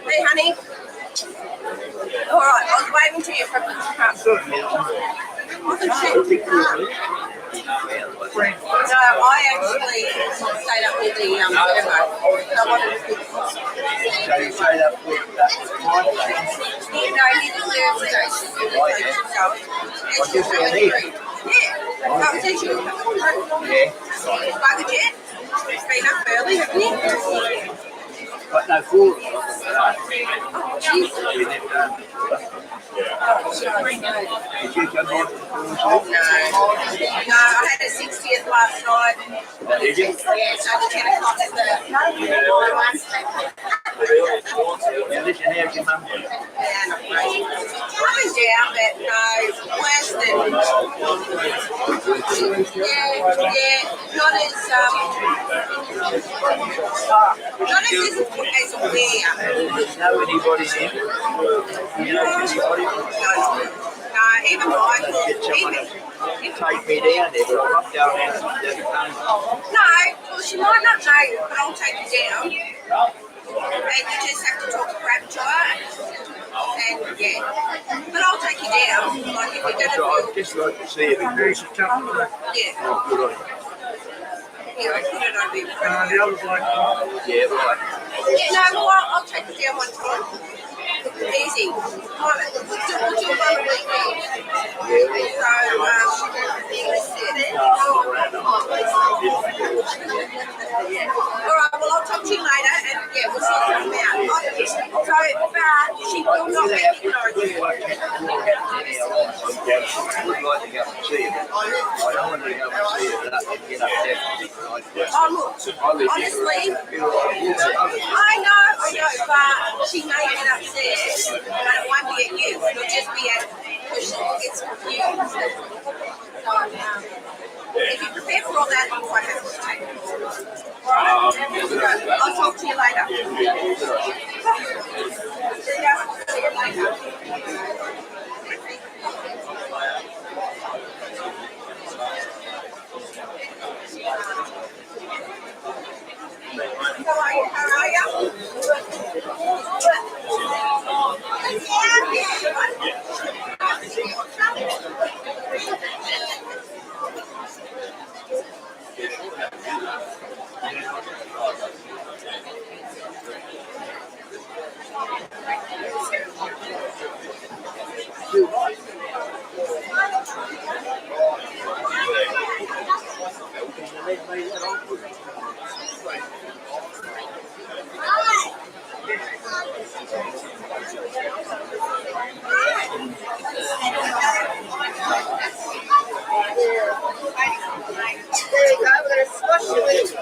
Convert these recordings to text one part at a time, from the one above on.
Hey, honey. All right, I was waving to you from the front. No, I actually stayed up with the demo. I wanted to pick. So you stayed up with No, he deserves it. What's your family? Yeah, I'm teaching. Yeah. By the jet. He's been up early, haven't you? But no food. Oh, jeez. Did you come down to the food? No, I had a 60th last night. Did you? Yeah, so the 10 o'clock at the Yeah, listen, how's your mum? yeah, not great. Coming down, but no, worse than not as aware. Know anybody there? You know anybody? No, even Michael, Take me down there, but I'm not going out to the no, well, she might not know, but I'll take you down. And you just have to talk crap to her. And yeah, but I'll take you down. Like if you're I'd gonna just like to see if it goes. yeah, Oh, good on you. yeah, I put it over your The other bloke. Yeah, right. yeah, no, well, I'll take you down one time. Easy. We'll do one a weekend. Alright, well I'll talk to you later and yeah, we'll sort something out. So, but she will not recognise you. I would like to go and see it. I don't want to go and see it and get up there. Oh look, honestly, I know, but she may get upstairs, but it won't be at you. It'll just be at because she gets confused. So, if you prepare for all that, you won't have to take it. Alright, I'll talk to you later. See you later. How are you?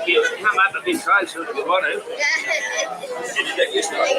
You can come up a bit closer if you want to. Did you get used to it?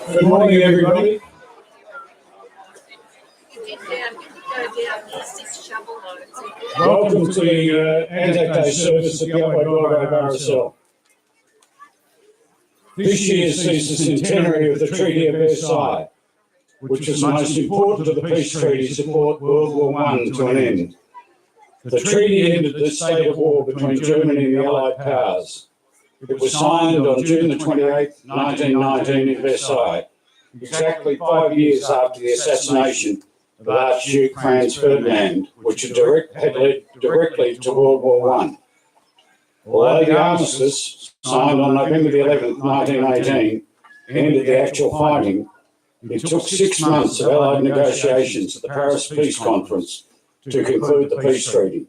Good morning, everybody. Welcome to the ANZAC Day service at the Upwey Belgrave RSL. This year sees the centenary of the Treaty of Versailles, which was the most important of the peace treaties that brought World War I to an end. The treaty ended the state of war between Germany and the Allied powers. It was signed on June the 28th, 1919 in Versailles, exactly 5 years after the assassination of Archduke Franz Ferdinand, which had led directly to World War I. Although the armistice, signed on November the 11th, 1918, ended the actual fighting, it took 6 months of Allied negotiations at the Paris Peace Conference to conclude the peace treaty.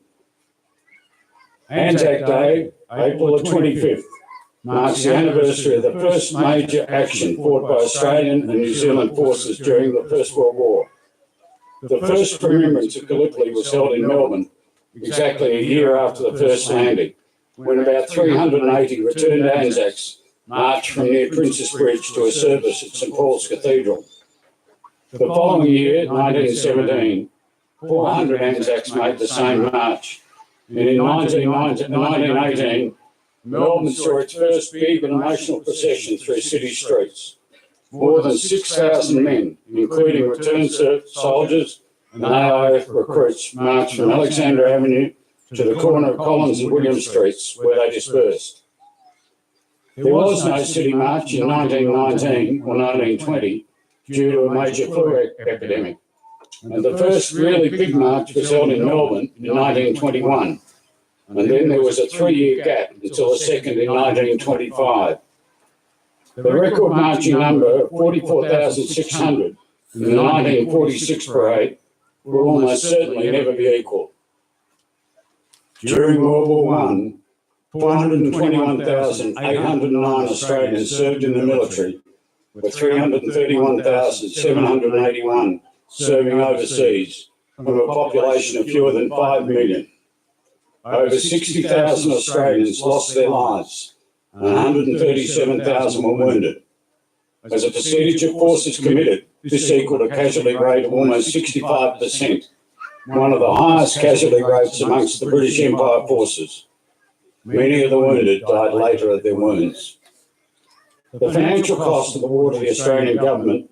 ANZAC Day, April the 25th, marks the anniversary of the first major action fought by Australian and New Zealand forces during the First World War. The first remembrance of Gallipoli was held in Melbourne exactly a year after the first landing, when about 380 returned ANZACs marched from near Princes Bridge to a service at St Paul's Cathedral. The following year, 1917, 400 ANZACs made the same march, and in 1918, Melbourne saw its first big and emotional procession through city streets. More than 6,000 men, including returned soldiers and AIF recruits, marched from Alexander Avenue to the corner of Collins and William Streets, where they dispersed. There was no city march in 1919 or 1920 due to a major flu epidemic, and the first really big march was held in Melbourne in 1921. And then there was a 3-year gap until the second in 1925. The record marching number of 44,600 in the 1946 parade will almost certainly never be equal. During World War I, 421,809 Australians served in the military, with 331,781 serving overseas, from a population of fewer than 5 million. Over 60,000 Australians lost their lives and 137,000 were wounded. As a percentage of forces committed, this equaled a casualty rate of almost 65%, one of the highest casualty rates amongst the British Empire forces. Many of the wounded died later of their wounds. The financial cost of the war to the Australian government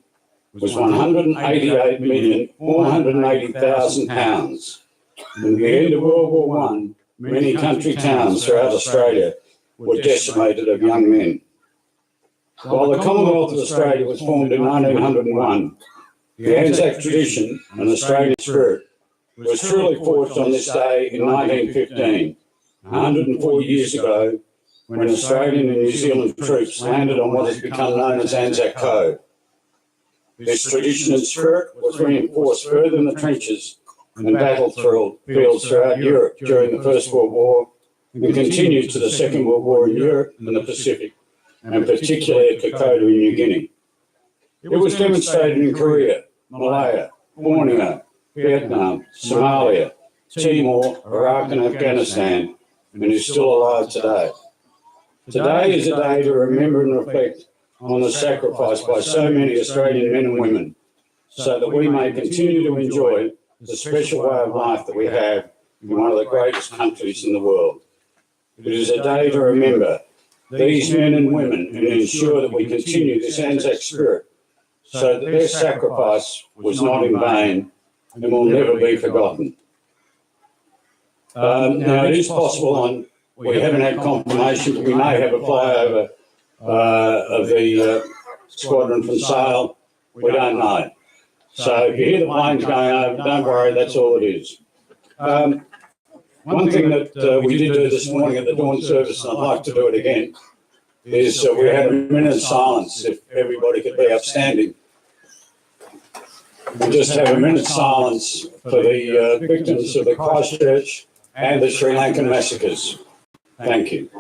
was £188,480,000. And at the end of World War I, many country towns throughout Australia were decimated of young men. While the Commonwealth of Australia was formed in 1901, the ANZAC tradition and Australian spirit was truly forged on this day in 1915, 104 years ago, when Australian and New Zealand troops landed on what has become known as ANZAC Cove. This tradition and spirit was reinforced further in the trenches and battlefields throughout Europe during the First World War and continued to the Second World War in Europe and the Pacific, and particularly at Kokoda in New Guinea. It was demonstrated in Korea, Malaya, Borneo, Vietnam, Somalia, Timor, Iraq and Afghanistan, and is still alive today. Today is a day to remember and reflect on the sacrifice by so many Australian men and women, so that we may continue to enjoy the special way of life that we have in one of the greatest countries in the world. It is a day to remember these men and women and ensure that we continue this ANZAC spirit, so that their sacrifice was not in vain and will never be forgotten. Now, it is possible, we haven't had confirmation, but we may have a flyover of the squadron from Sale. We don't know. So if you hear the planes going over, don't worry, that's all it is. One thing that we did do this morning at the dawn service, and I'd like to do it again, is we had a minute of silence, if everybody could be upstanding. We'll just have a minute's silence for the victims of the Christchurch and the Sri Lankan massacres. Thank you.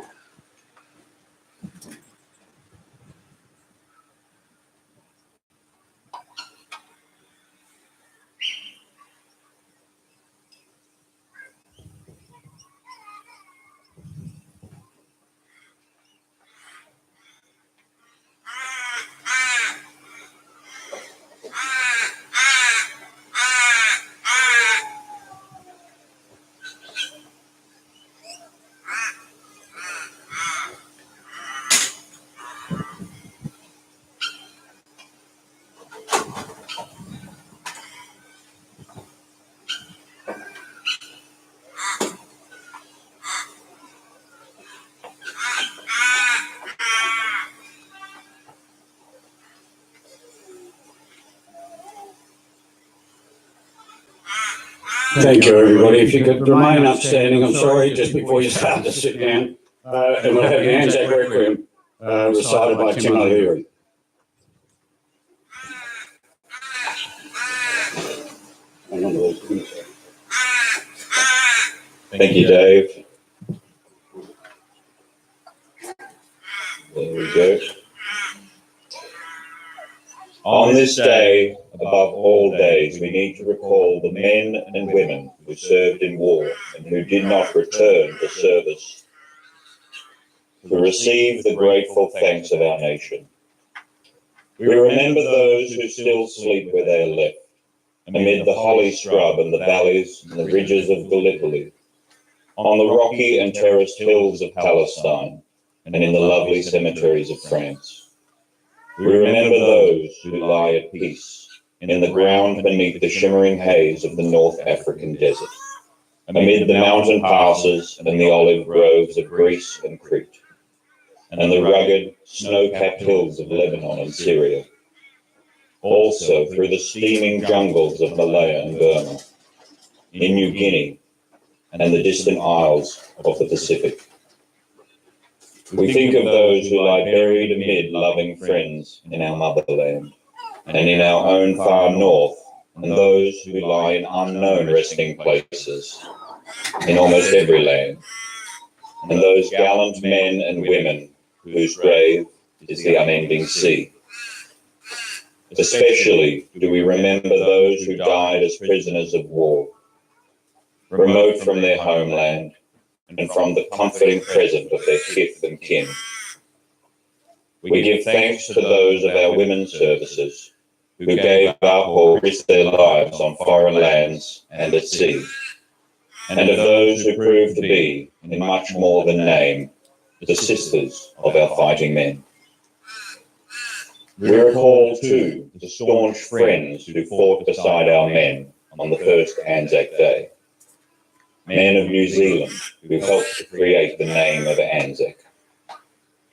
Thank you, everybody. If you could remain upstanding, I'm sorry, just before you start to sit down, and we'll have the ANZAC Requiem recited by Tim O'Leary. Thank you, Dave. There we go. On this day, above all days, we need to recall the men and women who served in war and who did not return to service, to receive the grateful thanks of our nation. We remember those who still sleep where they are left, amid the holly scrub and the valleys and the ridges of Gallipoli, on the rocky and terraced hills of Palestine, and in the lovely cemeteries of France. We remember those who lie at peace in the ground beneath the shimmering haze of the North African desert, amid the mountain passes and the olive groves of Greece and Crete, and the rugged, snow-capped hills of Lebanon and Syria. Also through the steaming jungles of Malaya and Burma, in New Guinea, and the distant isles of the Pacific. We think of those who lie buried amid loving friends in our motherland, and in our own far north, and those who lie in unknown resting places in almost every land, and those gallant men and women whose grave is the unending sea. Especially do we remember those who died as prisoners of war, remote from their homeland and from the comforting presence of their kith and kin. We give thanks to those of our women's services who gave up or risked their lives on foreign lands and at sea, and of those who proved to be, in much more than name, the sisters of our fighting men. We recall, too, the staunch friends who fought beside our men on the first ANZAC Day, men of New Zealand who helped to create the name of ANZAC.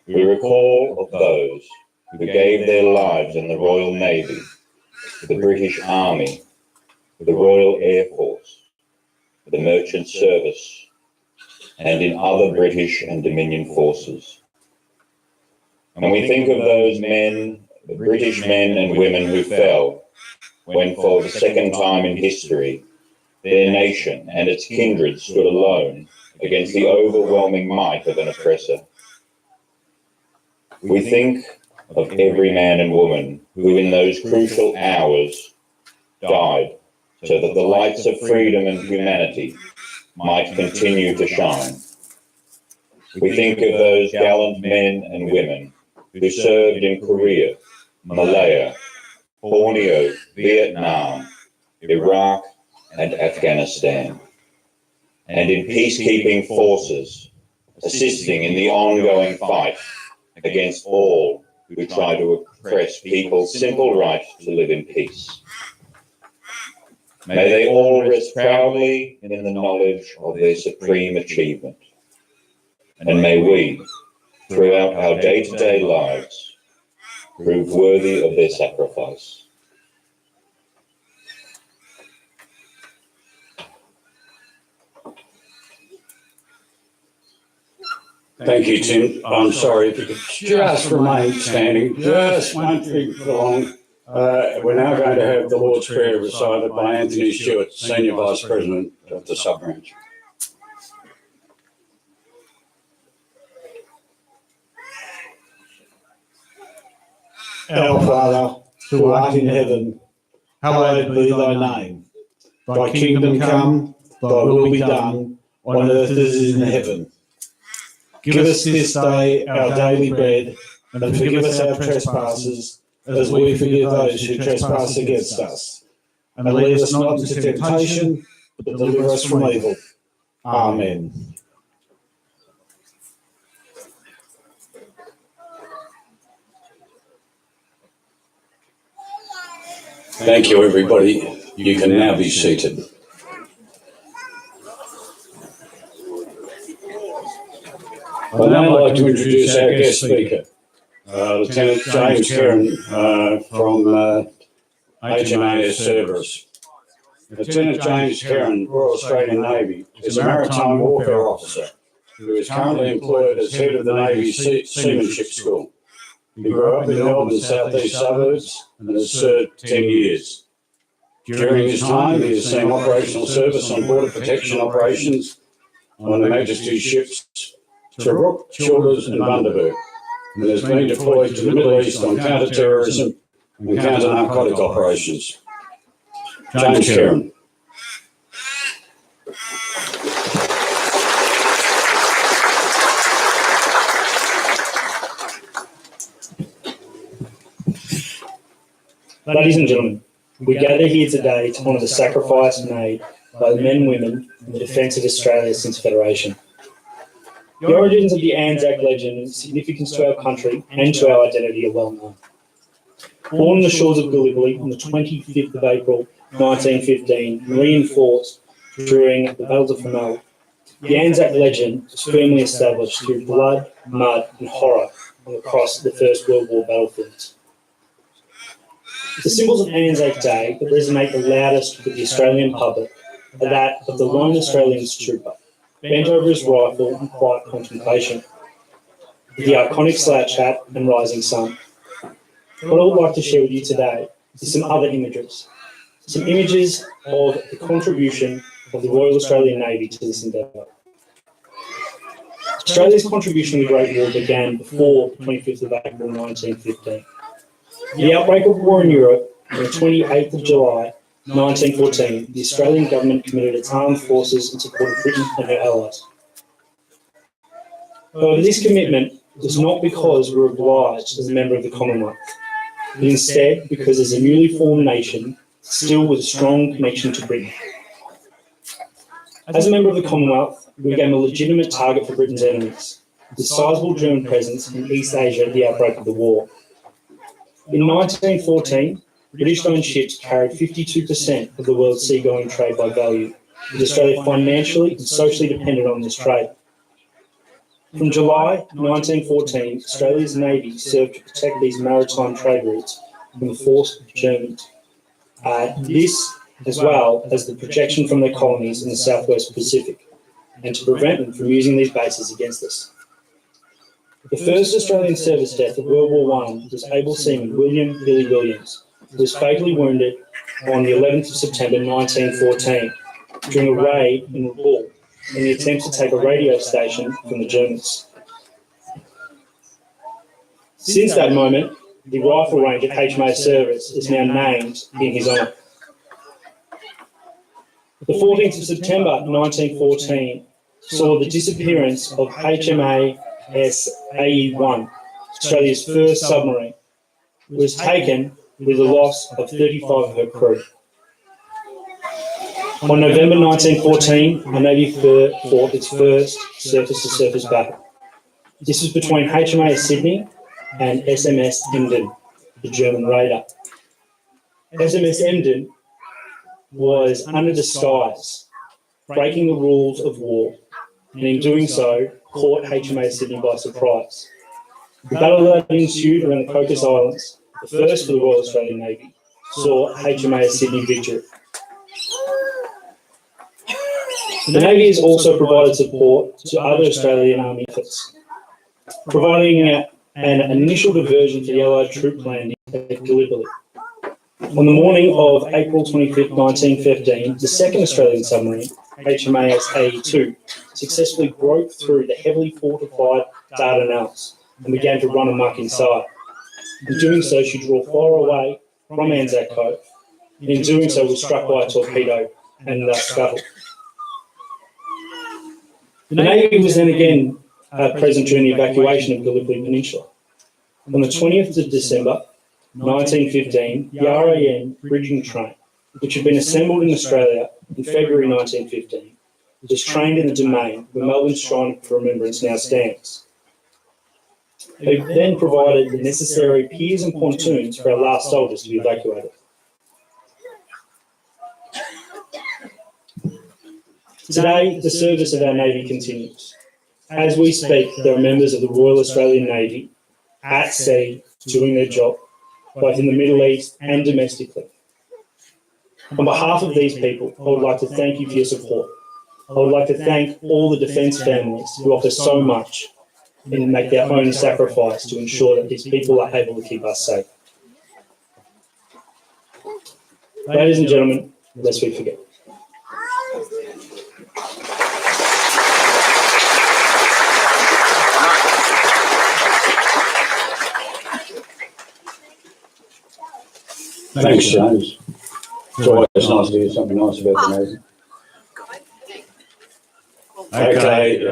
We recall of those who gave their lives in the Royal Navy, the British Army, the Royal Air Force, the Merchant Service, and in other British and Dominion forces. And we think of those men, the British men and women who fell when, for the second time in history, their nation and its kindred stood alone against the overwhelming might of an oppressor. We think of every man and woman who in those crucial hours died so that the lights of freedom and humanity might continue to shine. We think of those gallant men and women who served in Korea, Malaya, Borneo, Vietnam, Iraq, and Afghanistan, and in peacekeeping forces, assisting in the ongoing fight against all who try to oppress people's simple right to live in peace. May they all rest proudly in the knowledge of their supreme achievement, and may we, throughout our day-to-day lives, prove worthy of their sacrifice. Thank you, Tim. I'm sorry if you could just remain standing, just one thing for long. We're now going to have the Lord's Prayer recited by Anthony Stewart, Senior Vice President of the Sub-Branch. Our Father, who art in heaven, hallowed be thy name. Thy kingdom come, thy will be done, on earth as it is in heaven. Give us this day our daily bread, and forgive us our trespasses, as we forgive those who trespass against us. And lead us not into temptation, but deliver us from evil. Amen. Thank you, everybody. You can now be seated. I'd now like to introduce our guest speaker, Lieutenant James Kerrin from HMAS Cerberus. Lieutenant James Kerrin, Royal Australian Navy, is a maritime warfare officer who is currently employed as head of the Navy's Seamanship School. He grew up in Melbourne's southeast suburbs and has served 10 years. During his time, he has seen operational service on border protection operations on Her Majesty's ships Rook, Childers and Bundaberg, and has been deployed to the Middle East on counter-terrorism and counter-narcotic operations. James Kerrin. Ladies and gentlemen, we gather here today to honour the sacrifice made by the men and women in the defence of Australia since Federation. The origins of the ANZAC legend and significance to our country and to our identity are well known. Born on the shores of Gallipoli on the 25th of April 1915, reinforced during the Battle of Famel, the ANZAC legend was firmly established through blood, mud and horror across the First World War battlefields. The symbols of ANZAC Day that resonate the loudest with the Australian public are that of the lone Australian trooper, bent over his rifle in quiet contemplation, with the iconic slouch hat and rising sun. What I would like to share with you today is some other images. Some images of the contribution of the Royal Australian Navy to this endeavour. Australia's contribution to the Great War began before the 25th of April 1915. The outbreak of war in Europe on the 28th of July 1914, the Australian government committed its armed forces in support of Britain and her allies. However, this commitment was not because we were obliged as a member of the Commonwealth. but instead because as a newly formed nation, still with a strong connection to Britain. As a member of the Commonwealth, we became a legitimate target for Britain's enemies, with a sizable German presence in East Asia at the outbreak of the war. In 1914, British-owned ships carried 52% of the world's seagoing trade by value, with Australia financially and socially dependent on this trade. From July 1914, Australia's Navy served to protect these maritime trade routes from the force of Germans. This, as well as the projection from their colonies in the southwest Pacific, and to prevent them from using these bases against us. The first Australian service death of World War I was able seaman William Billy Williams, who was fatally wounded on the 11th of September 1914 during a raid in Rabaul in the attempt to take a radio station from the Germans. Since that moment, the rifle range at HMAS Service is now named in his honour. The 14th of September 1914 saw the disappearance of HMAS AE-1, Australia's first submarine. It was taken with the loss of 35 of her crew. On November 1914, the Navy fought its first surface-to-surface battle. This was between HMAS Sydney and SMS Emden, the German raider. SMS Emden was under disguise, breaking the rules of war, and in doing so, caught HMAS Sydney by surprise. The battle that ensued around the Cocos Islands, the first for the Royal Australian Navy, saw HMAS Sydney victory. The Navy has also provided support to other Australian Army efforts, providing an initial diversion for the Allied troop landing at Gallipoli. On the morning of April 25, 1915, the second Australian submarine, HMAS AE-2, successfully broke through the heavily fortified Dardanelles and began to run amok inside. In doing so, she drew far away from ANZAC Cove, and in doing so was struck by a torpedo and thus scuttled. The Navy was then again present during the evacuation of Gallipoli Peninsula. On the 20th of December 1915, the RAN bridging train, which had been assembled in Australia in February 1915, was trained in the domain where Melbourne's Shrine of Remembrance now stands. They then provided the necessary piers and pontoons for our last soldiers to be evacuated. Today, the service of our Navy continues. As we speak, there are members of the Royal Australian Navy at sea doing their job, both in the Middle East and domestically. On behalf of these people, I would like to thank you for your support. I would like to thank all the defence families who offer so much and make their own sacrifice to ensure that these people are able to keep us safe. Ladies and gentlemen, lest we forget. Thanks, James. It's always nice to hear something nice about the Navy. Okay,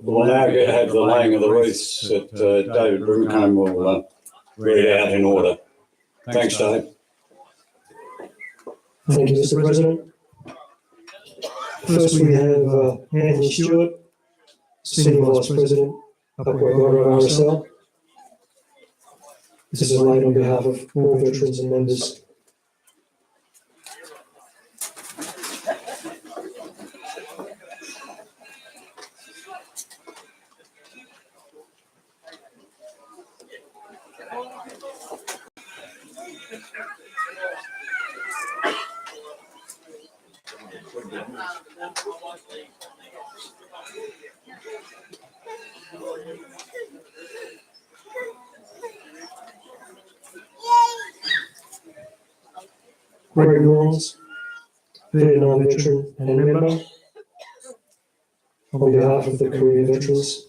we'll now have the laying of the wreaths that David Brincombe will read out in order. Thanks, Dave. Thank you, Mr. President. First, we have Anthony Stewart, Senior Vice President, Upwey Belgrave RSL. This is laid on behalf of all veterans and members. Greg Norns, Vietnam veteran and member, on behalf of the career veterans.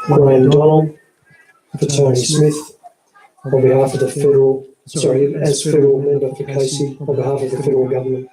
Graham Donald, for Tony Smith, on behalf of the federal, as federal member for Casey, on behalf of the federal government.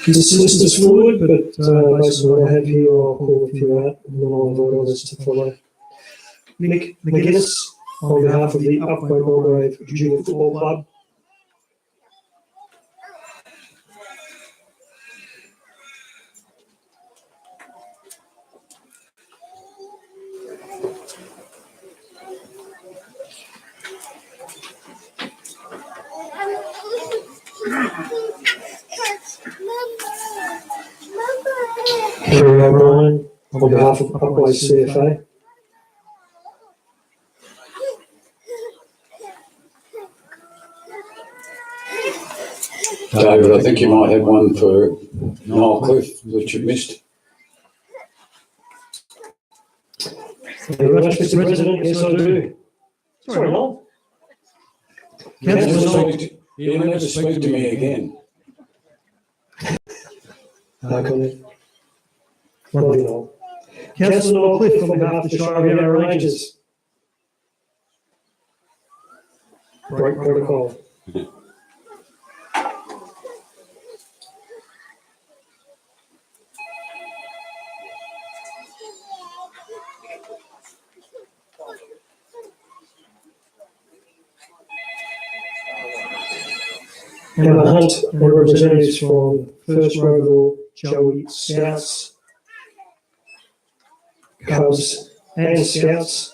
This list is fluid, but based on what I have here, I'll call a few out and then I'll invite others to follow. Nick McGuinness, on behalf of the Upwey Belgrave Junior Football Club. Harry O'Brien, on behalf of Upwey CFA. David, I think you might have one for Noel Cliff, which you missed. Thank you very much, Mr. President. Yes, I do. Sorry, Noel. He'll never speak to me again. No comment. Lovely, Noel. Councillor Noel Cliff, on behalf of the Shire of Yarra Rangers. Break protocol. Emma Hunt and representatives from First Roval, Joey Scouts, Cubs and Scouts.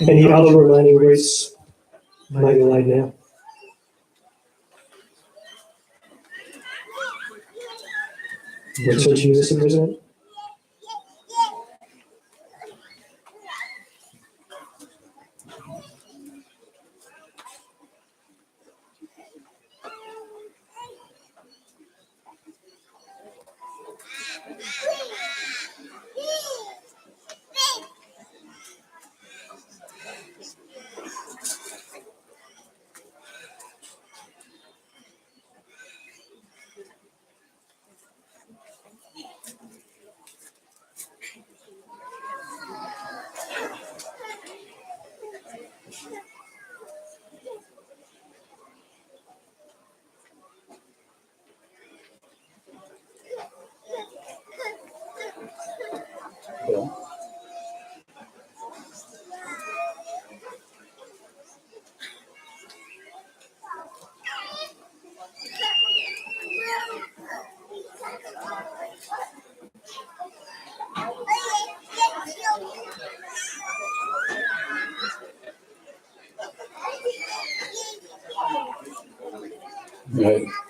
Any other remaining wreaths may be laid now. Return to you, Mr. President.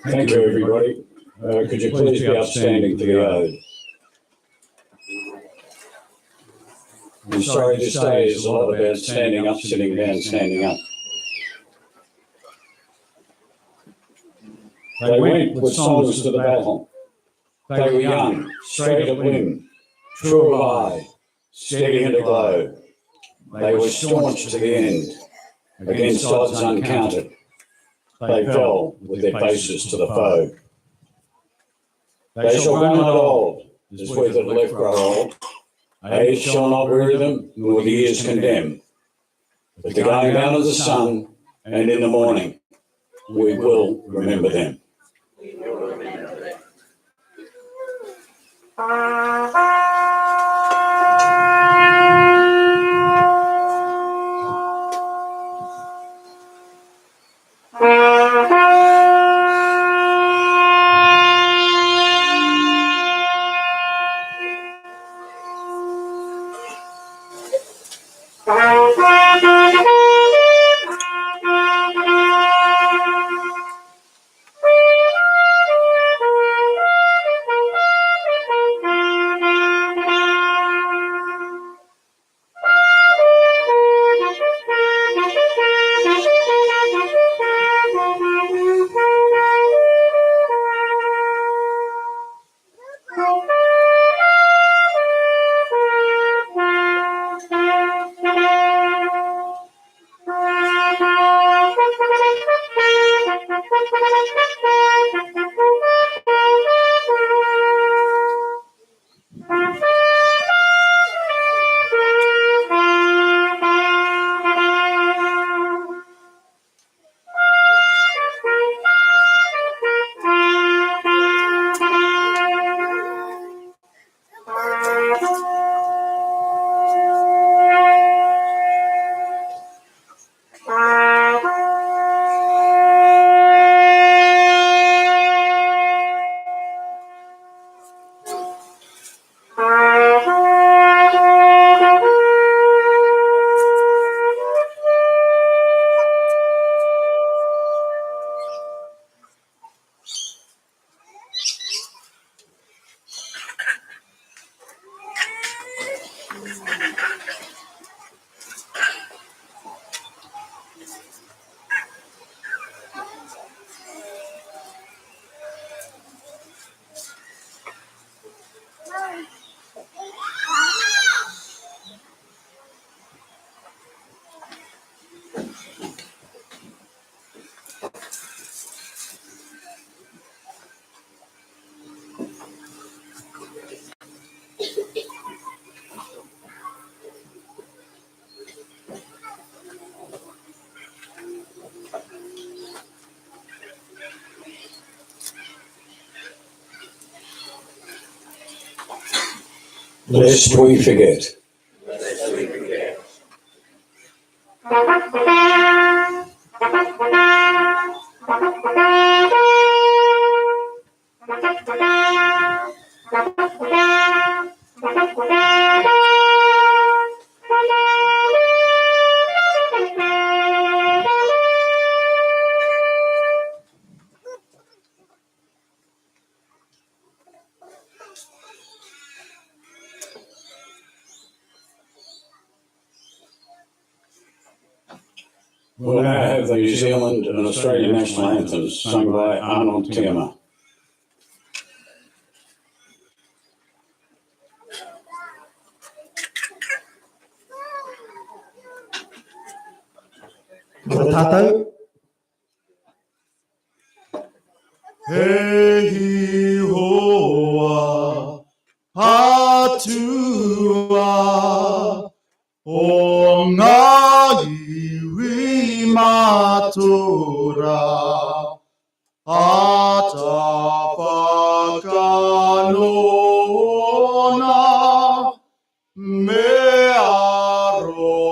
Thank you, everybody. Could you please be upstanding for the oath? I'm sorry this day is a lot about standing up, sitting down, standing up. They went with silence to the battle. They were young, straight of limb, true of eye, steady and aglow. They were staunch to the end, against odds uncounted. They fell with their faces to the foe. They shall grow not old, as we that live grow old. Age shall not weary them, nor the years condemn. But the going down of the sun and in the morning, we will remember them. Lest we forget. We'll now have the New Zealand and Australian national anthems sung by Arnold Tiama. Tātou. Hei hoa, patua, o ngā iwi matura, ata whakanona, me aroha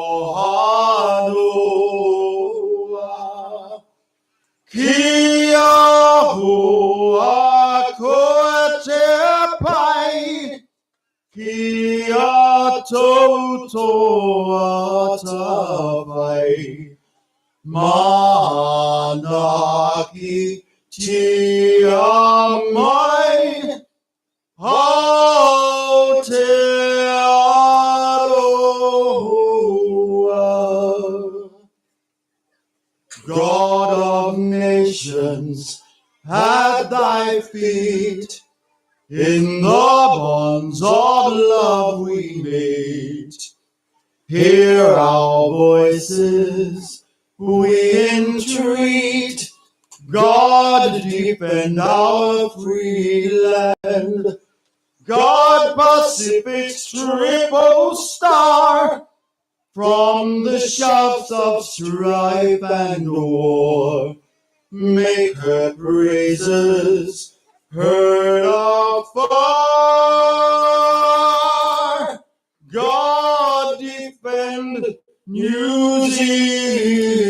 Kia hoa koe te pai, kia tautoa tawai, mana ki tia mai, hau te aroha. God of nations, at thy feet, in the bonds of love we meet. Hear our voices, we entreat, God defend our free land. God Pacific's triple star, from the shouts of strife and war, make her praises heard afar. God defend New Zealand.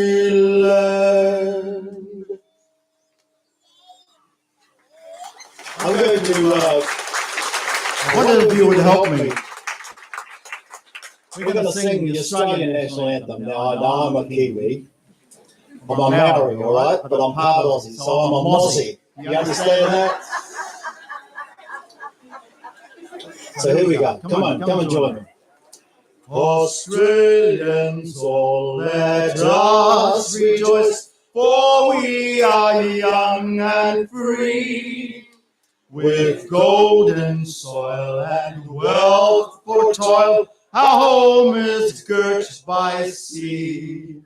I'm going to, one of you would help me. We're going to sing the Australian national anthem. Now, I know I'm a Kiwi. I'm a Maori, all right? But I'm part Aussie, so I'm a Mozzie. You understand that? So here we go. Come on, join me. Australians, all let us rejoice, for we are young and free, with golden soil and wealth for toil. Our home is girt by sea.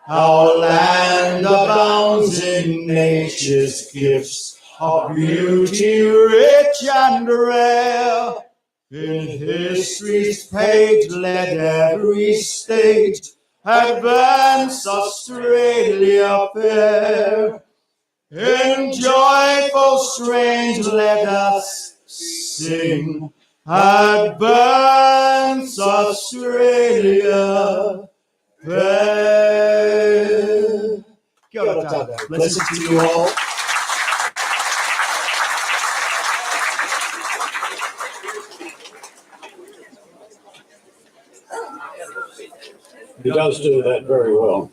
Our land abounds in nature's gifts of beauty rich and rare. In history's page let every state advance Australia fair. In joyful strains let us sing, advance Australia fair. Kia ora tātou. Blessings to you all. He does do that very well.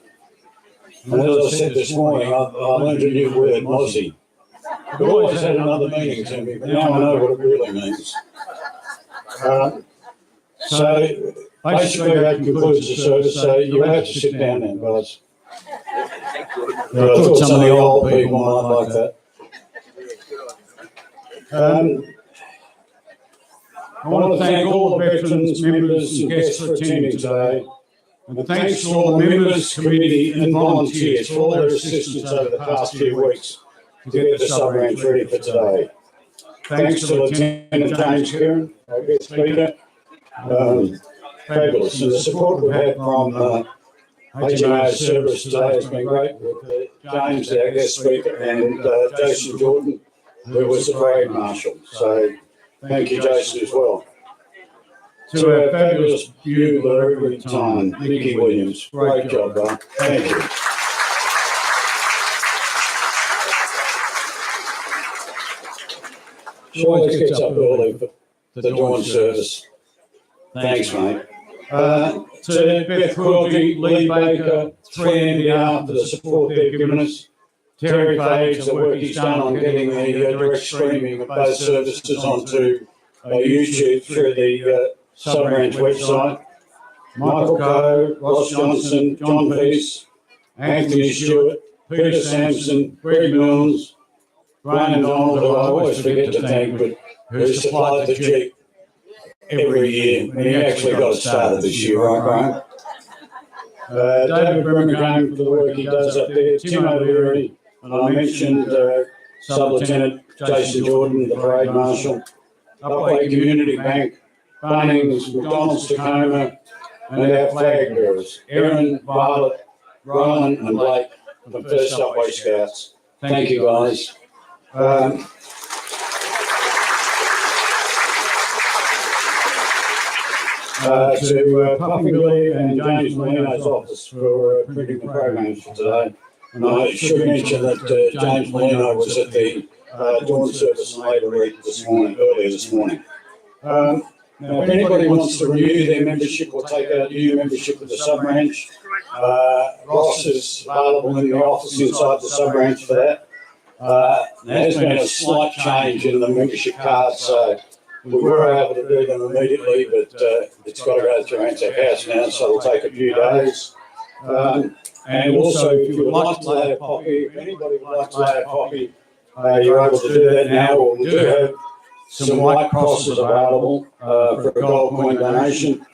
And as I said this morning, I learned a new word, Mozzie. It always had another meaning to me, but now I know what it really means. So basically that concludes the service. So you have to sit down then, guys. I thought some of the old people might like that. I want to thank all the veterans, members and guests for attending today. And thanks to all the members, committee and volunteers for all their assistance over the past few weeks to get the sub-ranch ready for today. Thanks to Lieutenant James Kieran, our guest speaker. Fabulous. And the support we've had from HMA's service today has been great with James, our guest speaker, and Jason Jordan, who was the parade marshal. So thank you, Jason, as well. To our fabulous bugler every time, Nicky Williams. Great job, bro. Thank you. She always gets up early for the dawn service. Thanks, mate. To Beth Quilty, Lee Baker, 3NDR for the support they've given us. Terry Faves, the work he's done on getting the direct streaming of both services onto YouTube through the Sub-Ranch website. Michael Coe, Ross Johnson, John Peace, Anthony Stewart, Peter Sampson, Greg Mills, Graham Donald, who I always forget to thank, but who supplied the Jeep every year. And he actually got it started this year, right, Graham? David Brimmergame for the work he does up there. Tim O'Leary, and I mentioned Sub-Lieutenant Jason Jordan, the parade marshal. Upwey Community Bank, Bunnings, McDonald's Tacoma, and our flag bearers, Erin, Violet, Roland and Blake from First Upwey Scouts. Thank you, guys. To Puffy Billy and James Molino's office for printing the programs for today. And I should mention that James Molino was at the dawn service and later read earlier this morning. Now, if anybody wants to renew their membership or take out new membership with the Sub-Ranch, Ross is available in the office inside the Sub-Ranch for that. There has been a slight change in the membership card, so we were able to do them immediately, but it's got to go through ANZAC House now, so it'll take a few days. And also, if you would like to lay a poppy, if anybody would like to lay a poppy, you're able to do that now, or we do have some white crosses available for a gold coin donation.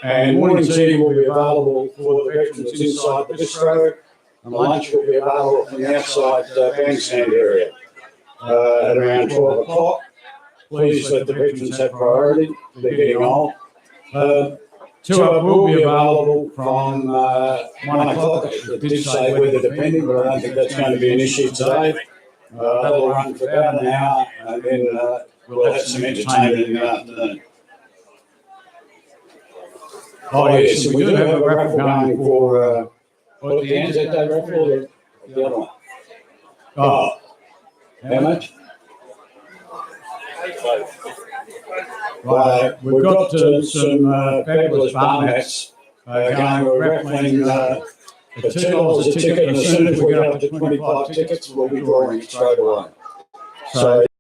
And morning tea will be available for the veterans inside the bistro. and lunch will be available from the outside bandstand area at around 12 o'clock. Please let the veterans have priority. They're getting old. Tour will be available from 1 o'clock. It did say weather depending, but I don't think that's going to be an issue today. That'll run for about an hour, and then we'll have some entertainment in the afternoon. Oh yes, we do have a raffle going for what, the ANZAC Day raffle or the other one? Oh, how much? Right, we've got some fabulous bar mats going. We're raffling for $2 a ticket, and as soon as we get up to 25 tickets, we'll be drawing it straight away. So